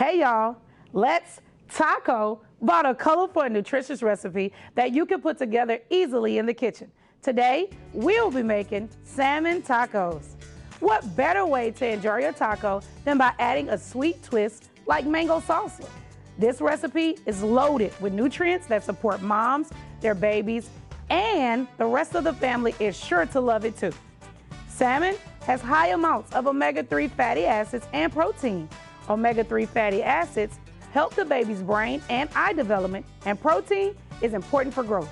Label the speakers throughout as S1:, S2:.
S1: Hey y'all, let's taco about a colorful and nutritious recipe that you can put together easily in the kitchen. Today, we'll be making salmon tacos. What better way to enjoy your taco than by adding a sweet twist like mango salsa? This recipe is loaded with nutrients that support moms, their babies, and the rest of the family is sure to love it too. Salmon has high amounts of omega-3 fatty acids and protein. Omega-3 fatty acids help the baby's brain and eye development, and protein is important for growth.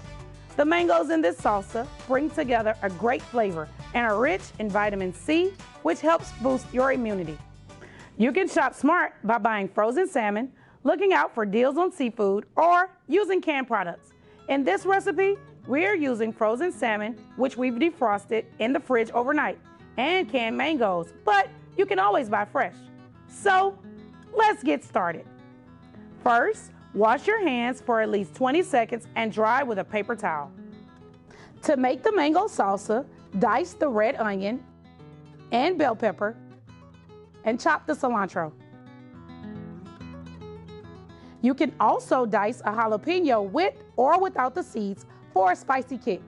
S1: The mangoes in this salsa bring together a great flavor and are rich in vitamin C, which helps boost your immunity. You can shop smart by buying frozen salmon, looking out for deals on seafood, or using canned products. In this recipe, we're using frozen salmon, which we've defrosted in the fridge overnight, and canned mangoes, but you can always buy fresh. So, let's get started. First, wash your hands for at least 20 seconds and dry with a paper towel. To make the mango salsa, dice the red onion and bell pepper and chop the cilantro. You can also dice a jalapeno with or without the seeds for a spicy kick.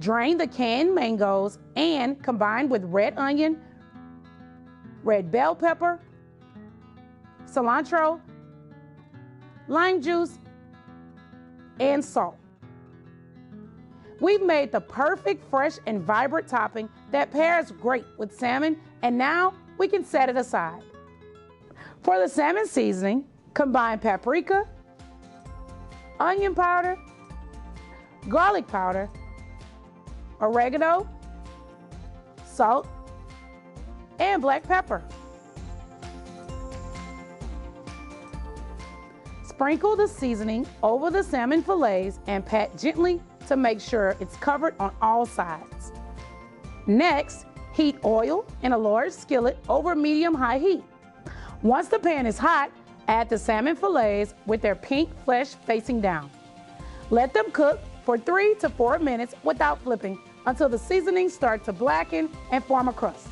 S1: Drain the canned mangoes and combine with red onion, red bell pepper, cilantro, lime juice, and salt. We've made the perfect fresh and vibrant topping that pairs great with salmon, and now we can set it aside. For the salmon seasoning, combine paprika, onion powder, garlic powder, oregano, salt, and black pepper. Sprinkle the seasoning over the salmon fillets and pat gently to make sure it's covered on all sides. Next, heat oil in a large skillet over medium-high heat. Once the pan is hot, add the salmon fillets with their pink flesh facing down. Let them cook for 3 to 4 minutes without flipping until the seasoning starts to blacken and form a crust.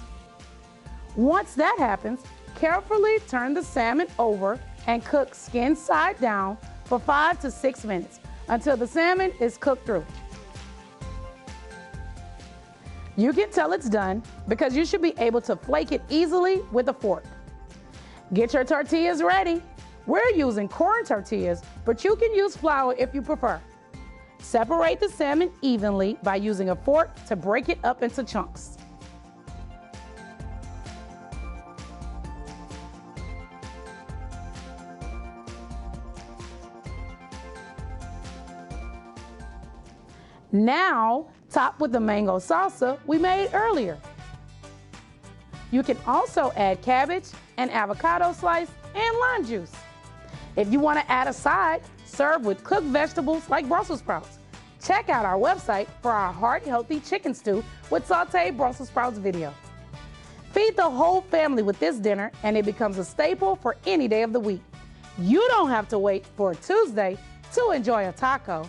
S1: Once that happens, carefully turn the salmon over and cook skin side down for 5 to 6 minutes until the salmon is cooked through. You can tell it's done because you should be able to flake it easily with a fork. Get your tortillas ready. We're using corn tortillas, but you can use flour if you prefer. Separate the salmon evenly by using a fork to break it up into chunks. Now, top with the mango salsa we made earlier. You can also add cabbage and avocado slice and lime juice. If you want to add a side, serve with cooked vegetables like Brussels sprouts. Check out our website for our heart-healthy chicken stew with sauteed Brussels sprouts video. Feed the whole family with this dinner and it becomes a staple for any day of the week. You don't have to wait for a Tuesday to enjoy a taco.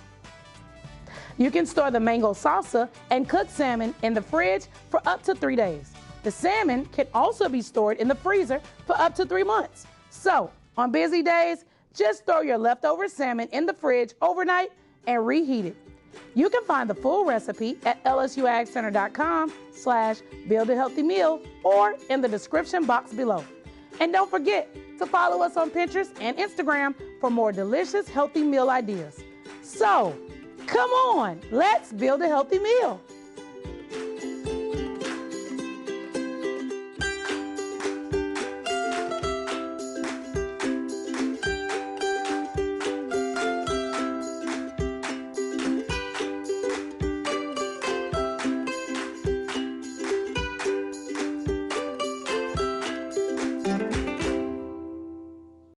S1: You can store the mango salsa and cooked salmon in the fridge for up to 3 days. The salmon can also be stored in the freezer for up to 3 months. So, on busy days, just throw your leftover salmon in the fridge overnight and reheat it. You can find the full recipe at lsuagcenter.com/buildahealthymeal or in the description box below. And don't forget to follow us on Pinterest and Instagram for more delicious healthy meal ideas. So, come on, let's build a healthy meal.